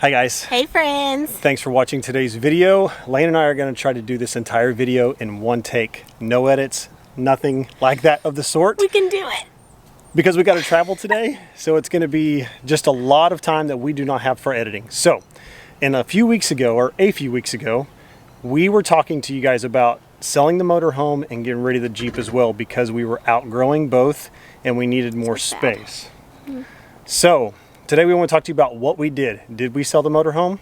Hi guys. Hey friends. Thanks for watching today's video. Laine and I are going to try to do this entire video in one take. No edits, nothing like that of the sort. We can do it. Because we got to travel today, so it's going to be just a lot of time that we do not have for editing. So, a few weeks ago, we were talking to you guys about selling the motorhome and getting rid of the Jeep as well because we were outgrowing both and we needed more space. So, today we want to talk to you about what we did. Did we sell the motorhome?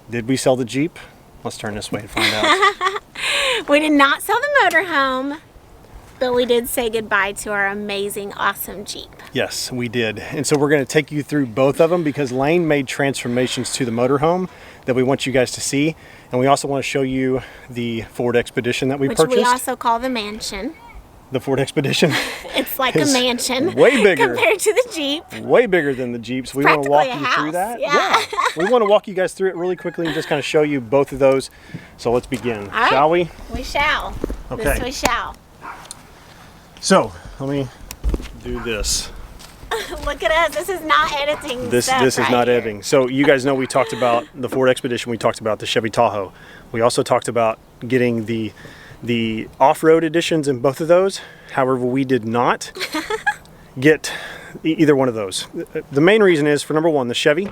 Did we sell the Jeep? Let's turn this way and find out. We did not sell the motorhome, but we did say goodbye to our amazing, awesome Jeep. Yes, we did. And so we're going to take you through both of them because Laine made transformations to the motorhome that we want you guys to see. And we also want to show you the Ford Expedition that we purchased. Which we also call the mansion. The Ford Expedition. It's like a mansion. Way bigger. Compared to the Jeep. Way bigger than the Jeeps. We want to walk you through that. Yeah. We want to walk you guys through it really quickly and just kind of show you both of those. So let's begin. All right. Shall we? We shall. Okay. This we shall. So let me do this. Look at us. This is not editing. This is not editing. So you guys know we talked about the Ford Expedition. We talked about the Chevy Tahoe. We also talked about getting the off-road editions in both of those. However, we did not get either one of those. The main reason is, for number one, the Chevy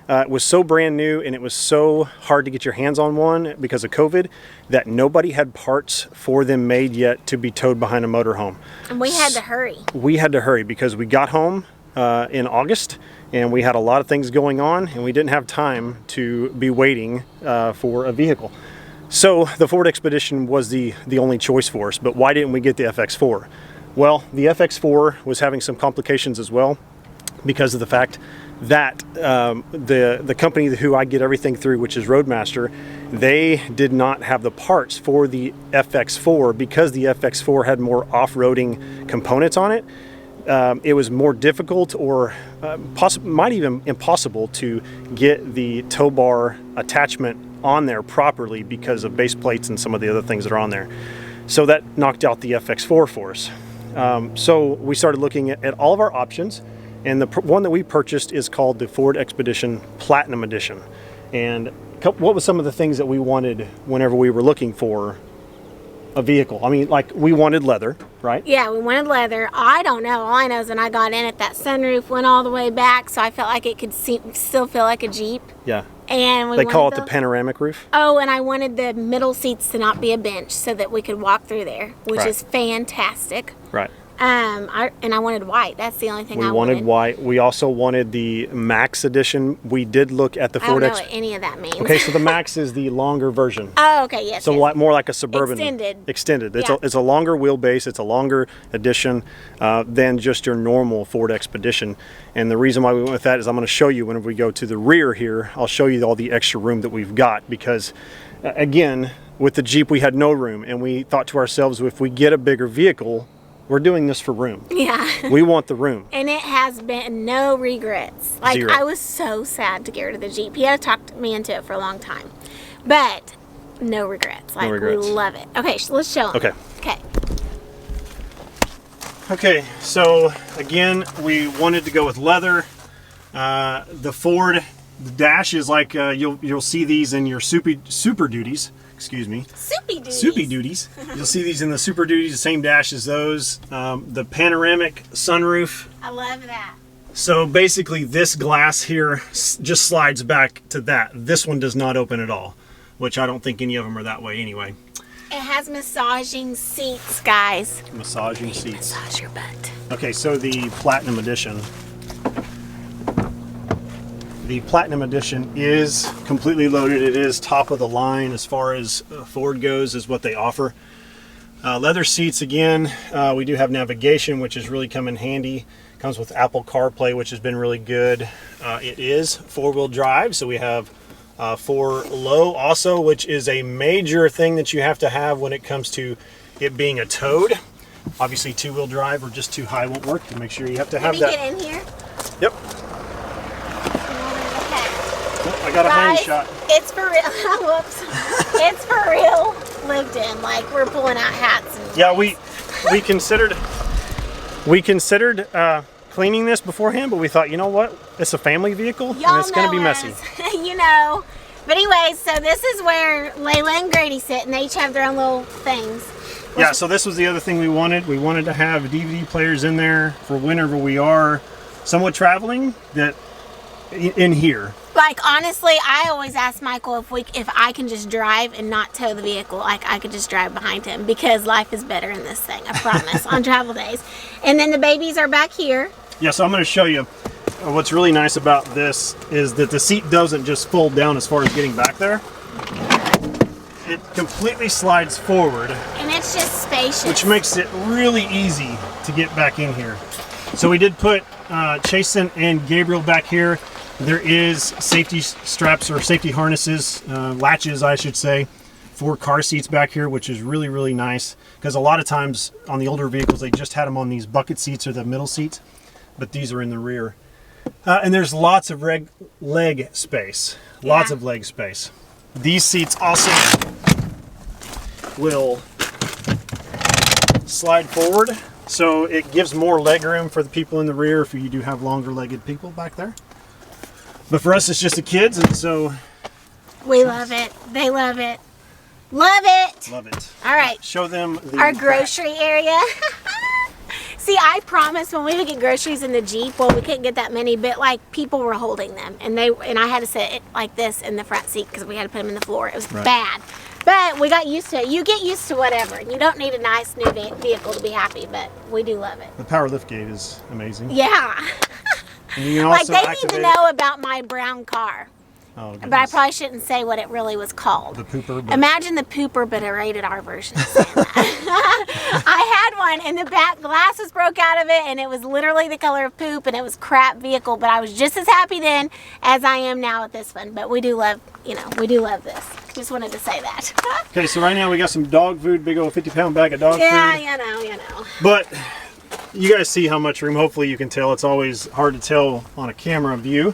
was so brand new and it was so hard to get your hands on one because of COVID that nobody had parts for them made yet to be towed behind a motorhome. And we had to hurry. We had to hurry because we got home in August and we had a lot of things going on and we didn't have time to be waiting for a vehicle. So the Ford Expedition was the only choice for us, but why didn't we get the FX4? Well, the FX4 was having some complications as well because of the fact that the company who I get everything through, which is Roadmaster, they did not have the parts for the FX4 because the FX4 had more off-roading components on it. It was more difficult or might even impossible to get the tow bar attachment on there properly because of base plates and some of the other things that are on there. So that knocked out the FX4 for us. So we started looking at all of our options, and the one that we purchased is called the Ford Expedition Platinum Edition. And what was some of the things that we wanted whenever we were looking for a vehicle? I mean, like, we wanted leather, right? Yeah, we wanted leather. I don't know. All I know is when I got in it, that sunroof went all the way back, so I felt like it could still feel like a Jeep. Yeah. And they call it the panoramic roof. Oh, and I wanted the middle seats to not be a bench so that we could walk through there, which is fantastic. Right. And I wanted white. That's the only thing I wanted. We wanted white. We also wanted the Max edition. We did look at the Ford. I don't know what any of that means. Okay, so the Max is the longer version. Oh, okay, yes. So yes. More like a Suburban. Extended. It's a longer wheelbase. It's a longer edition than just your normal Ford Expedition. And the reason why we went with that is I'm going to show you whenever we go to the rear here. I'll show you all the extra room that we've got because, again, with the Jeep we had no room, and we thought to ourselves, if we get a bigger vehicle, we're doing this for room. Yeah. We want the room. And it has been no regrets. Like, Zero. I was so sad to get rid of the Jeep. He had talked me into it for a long time. But no regrets. Like, we love it. Okay, so let's show them. Okay. Okay, so again, we wanted to go with leather. The Ford, the dash is like, you'll see these in your Super Duties. Excuse me. Soupy Duties. You'll see these in the Super Duties, the same dash as those. The panoramic sunroof. I love that. So basically this glass here just slides back to that. This one does not open at all, which I don't think any of them are that way anyway. It has massaging seats, guys. Massaging seats. Massage your butt. Okay, so the Platinum Edition. The Platinum Edition is completely loaded. It is top of the line as far as Ford goes, is what they offer. Leather seats again. We do have navigation, which has really come in handy. Comes with Apple CarPlay, which has been really good. It is four-wheel drive, so we have 4 low also, which is a major thing that you have to have when it comes to it being a towed. Obviously, 2-wheel drive or just too high won't work. To make sure you have to have that. Can we get in here? Yep. I got a hind shot. It's for real. Whoops. It's for real. Lived in. Like, we're pulling out hats. And yeah, we considered cleaning this beforehand, but we thought, you know what? It's a family vehicle, Y'all and it's going to be know messy. us. You know. But anyways, so this is where Layla and Grady sit, and they each have their own little things. Yeah, so this was the other thing we wanted. We wanted to have DVD players in there for whenever we are somewhat traveling, that in here. Like, honestly, I always ask Michael if I can just drive and not tow the vehicle. Like, I could just drive behind him, because life is better in this thing, I promise, on travel days. And then the babies are back here. Yeah, so I'm going to show you. What's really nice about this is that the seat doesn't just fold down as far as getting back there. It completely slides forward. And it's just spacious. Which makes it really easy to get back in here. So we did put Chason and Gabriel back here. There is safety straps, or safety harnesses, latches I should say, for car seats back here, which is really, really nice. Because a lot of times on the older vehicles, they just had them on these bucket seats or the middle seats. But these are in the rear. And there's lots of leg space. Lots of leg space. These seats also will slide forward, so it gives more leg room for the people in the rear if you do have longer legged people back there. But for us, it's just the kids, and so we love it. They love it. Love it. Love it. All right. Show them our grocery area. See, I promised when we would get groceries in the Jeep, well, we couldn't get that many, but like people were holding them, and I had to sit it like this in the front seat because we had to put them in the floor. It was bad, but we got used to it. You get used to whatever, and you don't need a nice new vehicle to be happy, but we do love it. The power lift gate is amazing. Yeah. And you can also like they need to know about my brown car. Oh, but I probably shouldn't say what it really was called. The pooper. But... Imagine the pooper, but a rated R version. I had one, and the back glasses broke out of it, and it was literally the color of poop, and it was crap vehicle. But I was just as happy then as I am now with this one. But we do love, we do love this. Just wanted to say that. Okay, so right now we got some dog food, big old 50-pound bag of dog food. Yeah, you know. But you guys see how much room. Hopefully you can tell. It's always hard to tell on a camera view.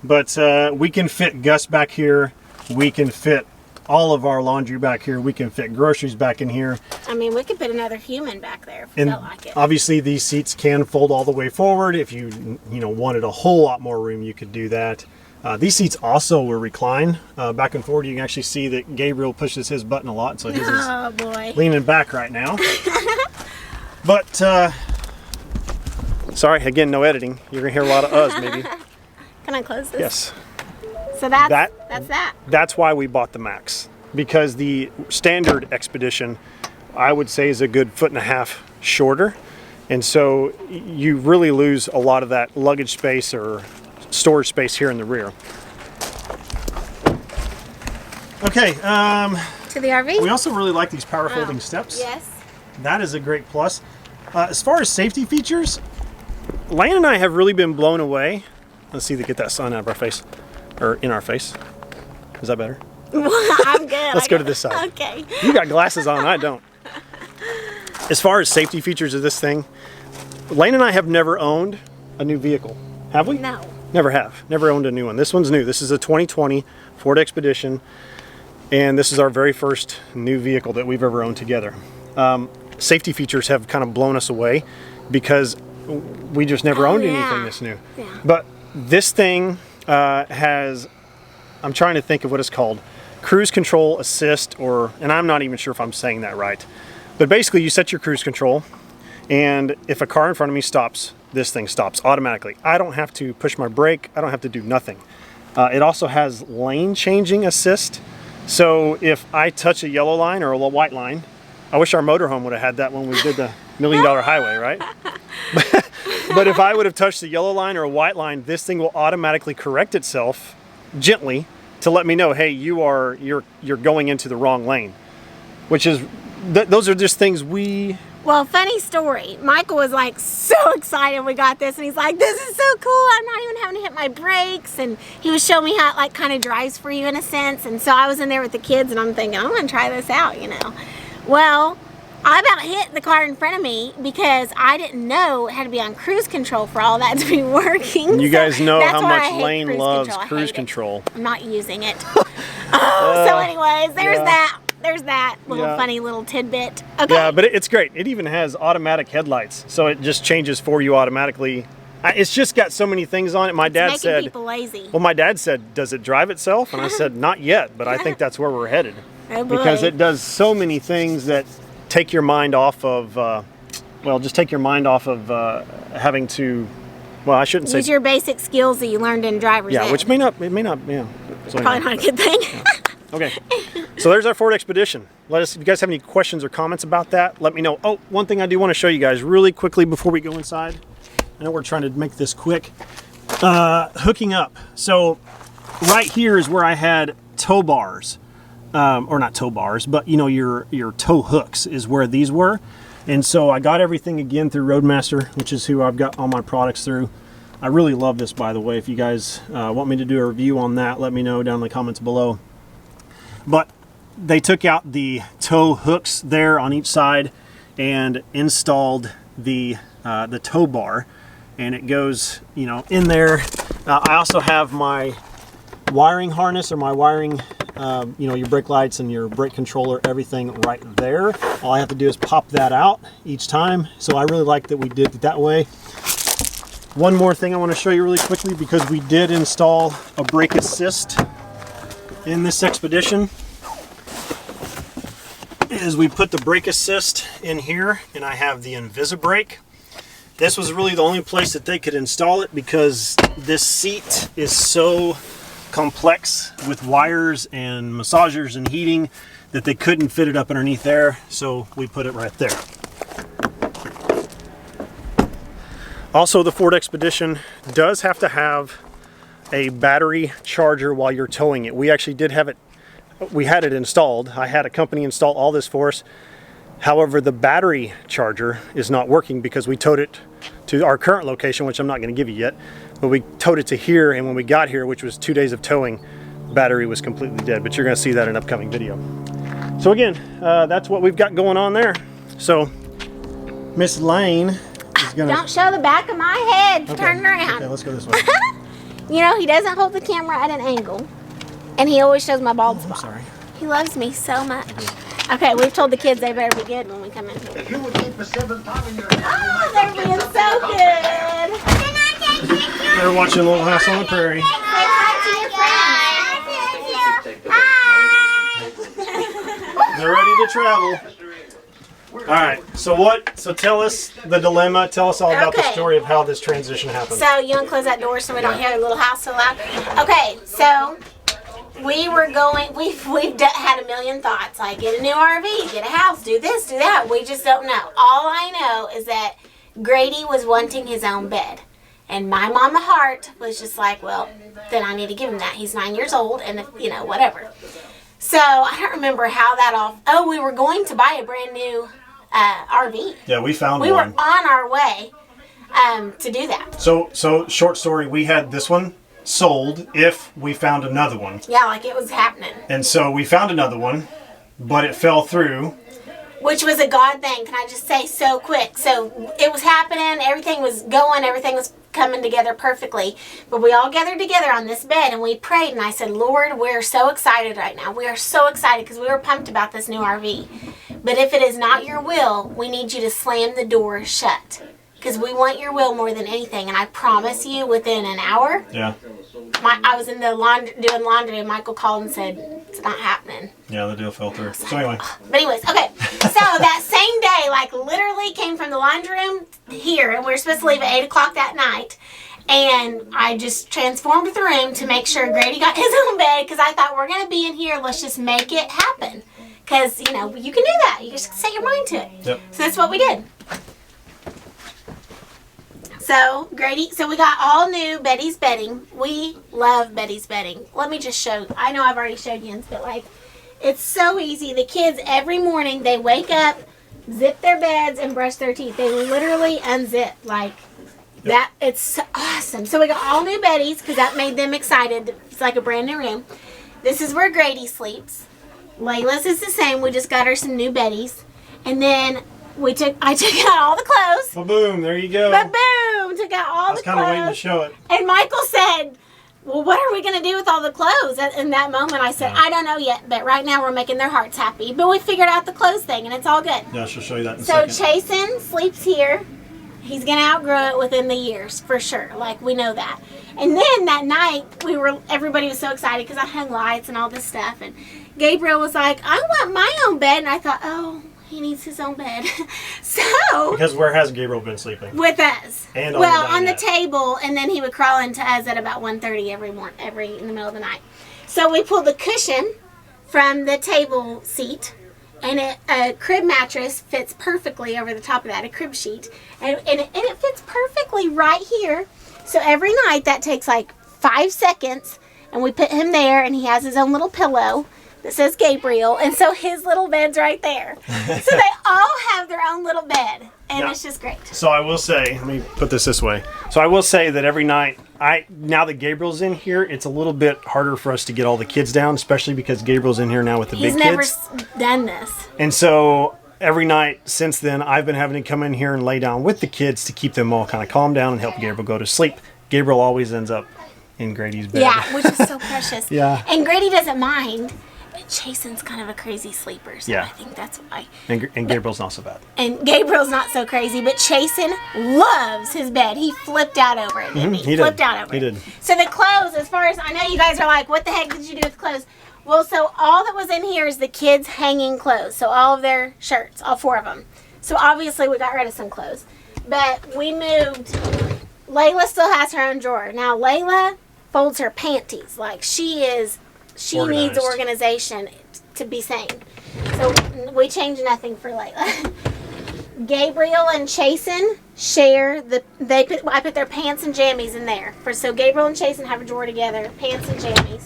But we can fit Gus back here. We can fit all of our laundry back here. We can fit groceries back in here. I mean, we could put another human back there if we felt like it. Obviously, these seats can fold all the way forward. If you wanted a whole lot more room, you could do that. These seats also will recline back and forward. You can actually see that Gabriel pushes his button a lot, so his is leaning back right now. But sorry, again, no editing. You're gonna hear a lot of us maybe. Can I close this? Yes. So that's that. That's why we bought the Max, because the standard Expedition, I would say, is a good 1.5 feet shorter, and so you really lose a lot of that luggage space or storage space here in the rear. Okay. To the RV. We also really like these power folding steps. Yes. That is a great plus. As far as safety features, Laine and I have really been blown away. Let's see to get that sun out of our face, or in our face. Is that better? I'm good. Let's go to this side. Okay. You got glasses on, I don't. As far as safety features of this thing, Laine and I have never owned a new vehicle. Have we? No. Never have. Never owned a new one. This one's new. This is a 2020 Ford Expedition, and this is our very first new vehicle that we've ever owned together. Safety features have kind of blown us away because we just never owned anything this new. Yeah. But this thing has, I'm trying to think of what it's called, cruise control assist, and I'm not even sure if I'm saying that right. But basically you set your cruise control, and if a car in front of me stops, this thing stops automatically. I don't have to push my brake. I don't have to do nothing. It also has lane changing assist. So if I touch a yellow line or a white line, I wish our motorhome would have had that when we did the $1 Million Highway, right? But if I would have touched the yellow line or a white line, this thing will automatically correct itself gently to let me know, hey, you're going into the wrong lane. Which is, those are just things we... Well, funny story. Michael was like so excited we got this, and he's like, this is so cool. I'm not even having to hit my brakes. And he was showing me how it like kind of drives for you in a sense. And so I was in there with the kids, and I'm thinking, I'm going to try this out, Well, I about hit the car in front of me because I didn't know it had to be on cruise control for all that to be working. You guys know how much Laine Laine loves cruise control. I'm not using it. So anyways, there's that. There's that little funny little tidbit. Okay. Yeah, but it's great. It even has automatic headlights, so it just changes for you automatically It's just got so many things on it. My dad Making said, people lazy. well, my dad said, does it drive itself? And I said, not yet, but I think that's where we're headed. Oh boy. Because it does so many things that take your mind off of, well, just take your mind off of having to, well, I shouldn't say. Use your basic skills that you learned in driver's ed. Yeah, which may not, yeah. So Probably not a good thing. Yeah. Okay, so there's our Ford Expedition. Let us, if you guys have any questions or comments about that, let me know. Oh, one thing I do want to show you guys really quickly before we go inside. I know we're trying to make this quick. Hooking up. So right here is where I had tow bars. Or not tow bars, but you know, your tow hooks is where these were. And so I got everything again through Roadmaster, which is who I've got all my products through. I really love this, by the way. If you guys want me to do a review on that, let me know down in the comments below. But they took out the tow hooks there on each side and installed the tow bar, and it goes, you know, in there. I also have my wiring harness, or my wiring, you know, your brake lights and your brake controller, everything right there. All I have to do is pop that out each time. So I really like that we did it that way. One more thing I want to show you really quickly, because we did install a brake assist in this Expedition, is we put the brake assist in here, and I have the Invisibrake. This was really the only place that they could install it, because this seat is so complex with wires and massagers and heating that they couldn't fit it up underneath there, so we put it right there. Also, the Ford Expedition does have to have a battery charger while you're towing it. We actually did have it, we had it installed. I had a company install all this for us. However, the battery charger is not working because we towed it to our current location, which I'm not going to give you yet, but we towed it to here, and when we got here, which was 2 days of towing, the battery was completely dead, but you're going to see that in an upcoming video. So again, that's what we've got going on there. So Miss Laine is going to... Don't show the back of my head. Okay. Turn it around. Okay, let's go this way. You know, he doesn't hold the camera at an angle, and he always shows my bald spot. I'm sorry. He loves me so much. Okay, we've told the kids they better be good when we come in here. If you would keep the seventh time in your Oh, they're being so good. They're watching Little House on the Prairie. Say hi to your friends. They're ready to travel. All right, so tell us the dilemma. Tell us all about the Okay. story of how this transition happened. So you want to close that door so we don't hear Little House so loud? Okay, so we were going, we've had a million thoughts, like get a new RV, get a house, do this, do that. We just don't know. All I know is that Grady was wanting his own bed. And my mama heart was just like, well, then I need to give him that. He's 9 years old, and if, you know, whatever. So I don't remember how that all, oh, we were going to buy a brand new RV. Yeah, we found We were one. on our way to do that. So short story, we had this one sold if we found another one. Yeah, like it was happening. And so we found another one, but it fell through. Which was a God thing, can I just say, so quick. So it was happening, everything was going, everything was coming together perfectly. But we all gathered together on this bed and we prayed, and I said, Lord, we're so excited right now. We are so excited because we were pumped about this new RV. But if it is not your will, we need you to slam the door shut. Because we want your will more than anything. And I promise you, within an hour, Yeah. I was in the laundry, doing laundry, and Michael called and said, it's not happening. Yeah, the deal fell through. So anyway. But anyways, okay. So that same day, like literally came from the laundry room here, and we were supposed to leave at 8 o'clock that night. And I just transformed the room to make sure Grady got his own bed, because I thought, we're going to be in here, let's just make it happen. Because, you know, you can do that. You just set your mind to it. Yep. So that's what we did. So, Grady, so we got all new Betty's bedding. We love Betty's bedding. Let me just show, I know I've already showed you, but like, it's so easy. The kids, every morning, they wake up, zip their beds, and brush their teeth. They literally unzip, like, that. It's so awesome. So we got all new Betty's, because that made them excited. It's like a brand new room. This is where Grady sleeps. Layla's is the same. We just got her some new Betty's. And then I took out all the clothes. Ba-boom, there you go. Ba-boom! Took out all I was the kind of waiting to clothes. show it. And Michael said, well, what are we going to do with all the clothes? In that moment, I said, Yeah. I don't know yet, but right now we're making their hearts happy. But we figured out the clothes thing, and it's all good. Yeah, she'll show you that in a So second. Chason sleeps here. He's gonna outgrow it within the years for sure. Like, we know that. And then that night, everybody was so excited because I hung lights and all this stuff. And Gabriel was like, I want my own bed. And I thought, oh, he needs his own bed. So Because where has Gabriel been sleeping? with us. And On the table, and then he would crawl into us at about 1:30 every in the middle of the night. So we pulled the cushion from the table seat, and a crib mattress fits perfectly over the top of that, a crib sheet, and it fits perfectly right here. So every night that takes like 5 seconds, and we put him there, and he has his own little pillow that says Gabriel, and so his little bed's right there. So they all have their own little bed, and it's just great. So I will say, let me put this way. So I will say that every night, now that Gabriel's in here, it's a little bit harder for us to get all the kids down, especially because Gabriel's in here now with the big kids. He's never done this. And so every night since then, I've been having to come in here and lay down with the kids to keep them all kind of calm down and help Gabriel go to sleep. Gabriel always ends up in Grady's bed. Yeah, which is so precious. Yeah. And Grady doesn't mind. But Chason's kind of a crazy sleeper, so Yeah. I think that's why. And Gabriel's not so bad. And Gabriel's not so crazy, but Chason loves his bed. He flipped out over it, didn't he? He flipped did. out over He it. did. So the clothes, as far as I know, you guys are like, what the heck did you do with the clothes? Well, so all that was in here is the kids' hanging clothes. So all of their shirts, all 4 of them. So obviously we got rid of some clothes. But we moved. Layla still has her own drawer. Now Layla folds her panties. Like, she needs organization to be sane. So we changed nothing for Layla. Gabriel and Chason share I put their pants and jammies in there. So Gabriel and Chason have a drawer together, pants and jammies.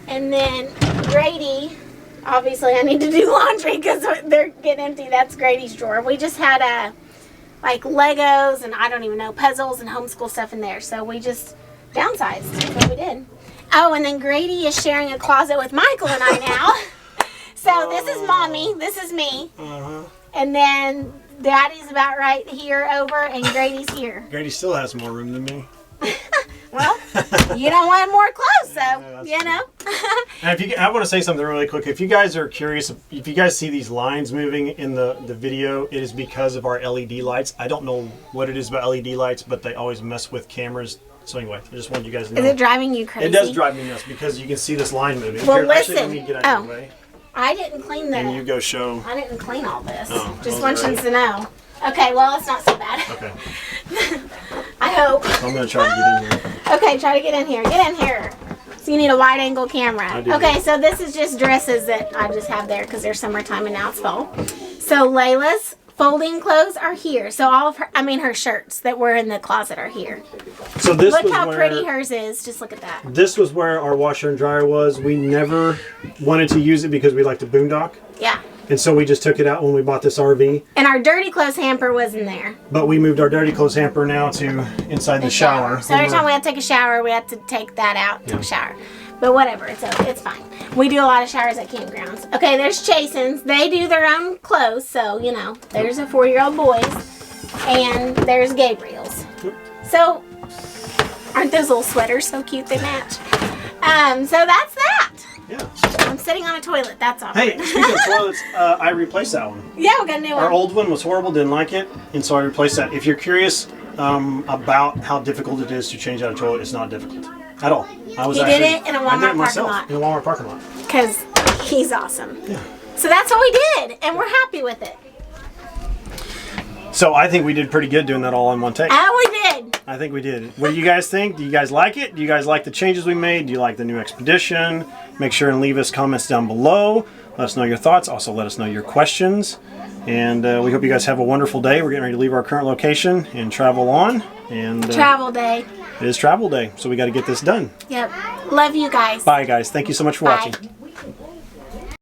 And then Grady, obviously I need to do laundry because they're getting empty. That's Grady's drawer. We just had like Legos and I don't even know, puzzles and homeschool stuff in there. So we just downsized. That's what we did. Oh, and then Grady is sharing a closet with Michael and I now. So this is Mommy, this is me. And then Daddy's about right here over, and Grady's here. Grady still has more room than me. Well, you don't want more clothes, so, you know. And I want to say something really quick. If you guys are curious, if you guys see these lines moving in the video, it is because of our LED lights. I don't know what it is about LED lights, but they always mess with cameras. So anyway, I just wanted you guys to know. Is it driving you crazy? It does drive me nuts because you can see this line moving. Well, Here, listen. Actually, let me get out of your way. I didn't clean that. And you go show. I didn't clean all this. Oh, Just okay. want you to know. Okay, well, it's not so bad. Okay. I hope. I'm going to try to get in here. Okay, try to get in here. Get in here. So you need a wide angle camera. I do. Okay, so this is just dresses that I just have there because there's summertime and now it's fall. So Layla's folding clothes are here. So all of her shirts that were in the closet are here. So this Look was how where, pretty hers is. Just look at that. This was where our washer and dryer was. We never wanted to use it because we like to boondock. Yeah. And so we just took it out when we bought this RV. And our dirty clothes hamper was in there. But we moved our dirty clothes hamper now to inside the shower. So every time we had to take a shower, we had to take that out and take a shower. But whatever, it's fine. We do a lot of showers at campgrounds. Okay, there's Chason's. They do their own clothes, so, you know, there's a 4-year-old boy's. And there's Gabriel's. So, aren't those little sweaters so cute? They match. So that's that. Yeah. I'm sitting on a toilet. That's all. Hey, speaking of toilets, I replaced that one. Yeah, we got a new one. Our old one was horrible, didn't like it, and so I replaced that. If you're curious about how difficult it is to change out a toilet, it's not difficult at all. He did it in a Walmart parking lot. In a Walmart parking lot. Because he's awesome. Yeah. So that's what we did, and we're happy with it. So I think we did pretty good doing that all in one take. Oh, we did. I think we did. What do you guys think? Do you guys like it? Do you guys like the changes we made? Do you like the new expedition? Make sure and leave us comments down below. Let us know your thoughts. Also, let us know your questions. And we hope you guys have a wonderful day. We're getting ready to leave our current location and travel on. And Travel day. it is travel day, so we got to get this done. Yep. Love you guys. Bye, guys. Thank you so much for Bye. watching.